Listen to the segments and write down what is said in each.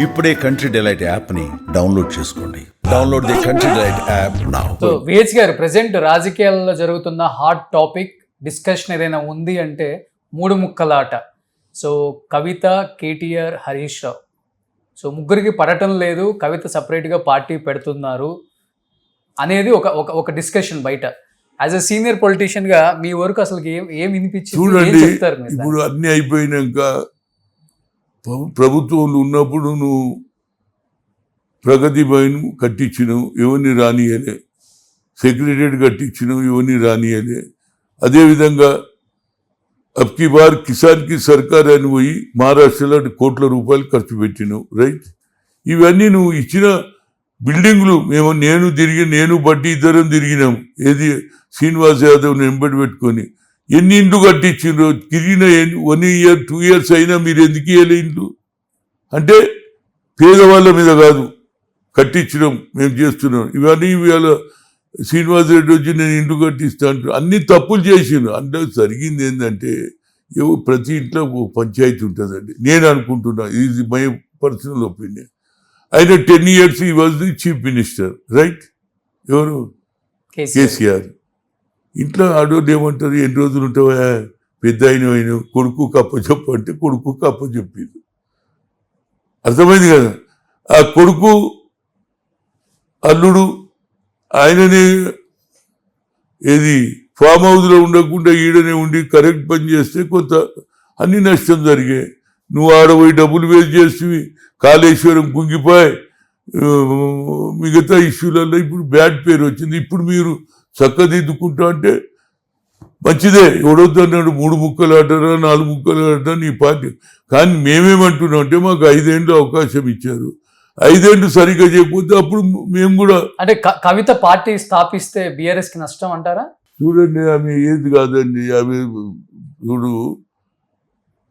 ఇప్పుడే Country Delight యాప్ని download చేసుకోండి. Download the Country Delight app now. So VH గారు, ప్రెసెంట్ రాజకీయాల్లో జరుగుతున్న హాట్ టాపిక్ డిస్కషన్ ఏదైనా ఉంది అంటే మూడు ముక్కలాట. సో కవిత, కేటీఆర్, హరీష్ రావు. సో ముగ్గురికి పడటం లేదు, కవిత సపరేట్గా పార్టీ పెడుతున్నారు అనేది ఒక డిస్కషన్ బయట. యాజ్ అ సీనియర్ పొలిటీషియన్గా మీ వరకు అసలు ఏం వినిపించింది, ఏం చూడండి, చెప్తారు మీరు? ఇప్పుడు అన్నీ అయిపోయినాక ప్రభుత్వంలో ఉన్నప్పుడు నువ్వు ప్రగతి భవన్ కట్టించినావు, ఎవరిని రానియలే. సెక్రటరియట్ కట్టించినావు, ఎవరిని రానియలే. అదేవిధంగా అబ్కి బార్ కిసాన్కి సర్కార్ అని పోయి మహారాష్ట్రలో కోట్ల రూపాయలు ఖర్చు పెట్టినావు, రైట్? ఇవన్నీ నువ్వు ఇచ్చిన బిల్డింగ్లు నేను బట్టి ఇద్దరం తిరిగినాం. ఏది శ్రీనివాస్ యాదవ్ వెంబడి పెట్టుకొని ఎన్ని ఇండ్లు కట్టించిండ్రు? తిరిగిన 1 year 2 years అయినా మీరు ఎందుకు ఇవ్వలే ఇండ్లు? అంటే పేదవాళ్ళ మీద కాదు, కట్టించడం మేము చేస్తున్నాం. ఇవన్నీ ఇవాళ శ్రీనివాస్ రెడ్డి వచ్చి నేను ఇండ్లు కట్టిస్తా అంటారు. అన్ని తప్పులు చేసిండు. అంటే జరిగింది ఏంటంటే, ప్రతి ఇంట్లో ఒక పంచాయతీ ఉంటుందండి నేను అనుకుంటున్నా. ఇది మై పర్సనల్ ఒపీనియన్. ఆయన 10 years ఈ was the chief minister, right? ఎవరు? కేసీఆర్. ఇంట్లో ఆడోళ్ళు ఏమంటారు, ఎన్ని రోజులు ఉంటావా, పెద్ద అయిన కొడుకు కప్పచెప్పు అంటే కొడుకు కప్పచెప్పింది. అర్థమైంది కదా? ఆ కొడుకు అల్లుడు ఆయననే ఏది ఫామ్ హౌస్లో ఉండకుండా ఈడనే ఉండి కరెక్ట్ పని చేస్తే కొంత అన్ని నష్టం జరిగాయి. నువ్వు ఆడపోయి డబ్బులు వేస్ట్ చేసి కాళేశ్వరం కుంగిపోయి మిగతా ఇష్యూలలో ఇప్పుడు బ్యాడ్ పేరు వచ్చింది. ఇప్పుడు మీరు చక్కదిద్దుకుంటా అంటే మంచిదే. ఎవడొద్దు అన్నాడు, 3 ముక్కలు ఆడారా 4 ముక్కలు ఆడారా నీ పార్టీ. కానీ మేమేమంటున్నాం అంటే, మాకు 5 ఏళ్ళు అవకాశం ఇచ్చారు, 5 ఏళ్ళు సరిగ్గా చేయకపోతే అప్పుడు మేము కూడా. అంటే కవిత పార్టీ స్థాపిస్తే బీఆర్ఎస్ కి నష్టం అంటారా? చూడండి, ఆమె ఏది కాదండి. ఆమె చూడు,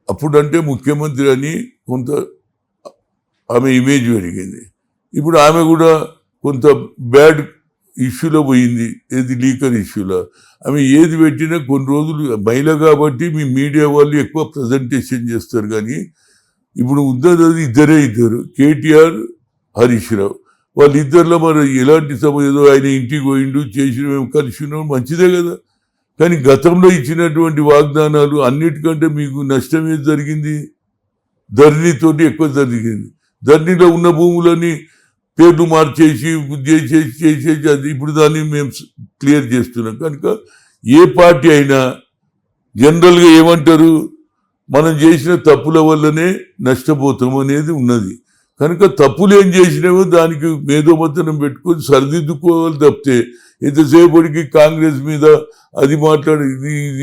అప్పుడంటే ముఖ్యమంత్రి అని కొంత ఆమె ఇమేజ్ పెరిగింది. ఇప్పుడు ఆమె కూడా కొంత బ్యాడ్ ఇష్యూలో పోయింది. ఏది లీకర్ ఇష్యూలో ఆమె ఏది పెట్టినా కొన్ని రోజులు మహిళ కాబట్టి మీ మీడియా వాళ్ళు ఎక్కువ ప్రజెంటేషన్ చేస్తారు. కానీ ఇప్పుడు ఉద్దరు ఇద్దరు కేటీఆర్, హరీష్ రావు. వాళ్ళిద్దరిలో మరి ఎలాంటి ఏదో ఆయన ఇంటికి పోయిండు చేసిన మేము కలిసి ఉన్నాం, మంచిదే కదా. కానీ గతంలో ఇచ్చినటువంటి వాగ్దానాలు అన్నిటికంటే మీకు నష్టం ఏది జరిగింది? ధరణితోటి ఎక్కువ జరిగింది. ధరణిలో ఉన్న భూములని పేర్లు మార్చేసి చేసేసి అది ఇప్పుడు దాన్ని మేము క్లియర్ చేస్తున్నాం. కనుక ఏ పార్టీ అయినా జనరల్గా ఏమంటారు, మనం చేసిన తప్పుల వల్లనే నష్టపోతాం అనేది ఉన్నది. కనుక తప్పులు ఏం చేసినావో దానికి మేధోమతనం పెట్టుకొని సరిదిద్దుకోవాలి తప్పితే ఎంతసేపటికి కాంగ్రెస్ మీద అది మాట్లాడి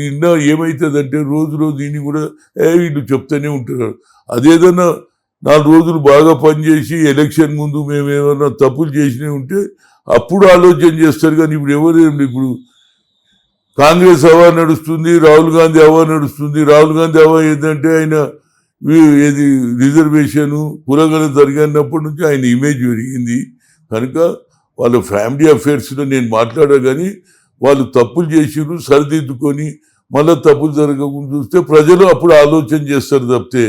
నిన్న ఏమవుతుందంటే రోజు దీన్ని కూడా వీళ్ళు చెప్తూనే ఉంటున్నారు. అదేదన్నా 4 రోజులు బాగా పనిచేసి ఎలక్షన్ ముందు మేము ఏమన్నా తప్పులు చేసినవి ఉంటే అప్పుడు ఆలోచన చేస్తారు. కానీ ఇప్పుడు ఎవరేం, ఇప్పుడు కాంగ్రెస్ హవా నడుస్తుంది, రాహుల్ గాంధీ హవా నడుస్తుంది. రాహుల్ గాంధీ హవా ఏంటంటే ఆయన ఏది రిజర్వేషను కులగన జరిగినప్పటి నుంచి ఆయన ఇమేజ్ పెరిగింది. కనుక వాళ్ళ ఫ్యామిలీ అఫేర్స్లో నేను మాట్లాడా. కానీ వాళ్ళు తప్పులు చేసిరు, సరిదిద్దుకొని మళ్ళీ తప్పులు జరగకుండా చూస్తే ప్రజలు అప్పుడు ఆలోచన చేస్తారు తప్పితే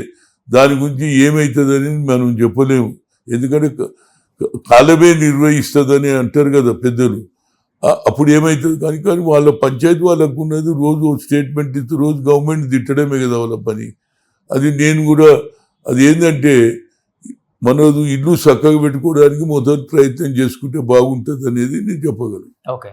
దాని గురించి ఏమవుతుందని మనం చెప్పలేము. ఎందుకంటే కాలమే నిర్వహిస్తుందని అంటారు కదా పెద్దలు. అప్పుడు ఏమవుతుంది? కానీ వాళ్ళ పంచాయతీ వాళ్ళకు ఉన్నది రోజు స్టేట్మెంట్ ఇస్తూ రోజు గవర్నమెంట్ తిట్టడమే కదా వాళ్ళ పని. అది నేను కూడా అది ఏంటంటే మన ఇల్లు చక్కగా పెట్టుకోవడానికి మొదటి ప్రయత్నం చేసుకుంటే బాగుంటుంది అనేది నేను చెప్పగలను. ఓకే.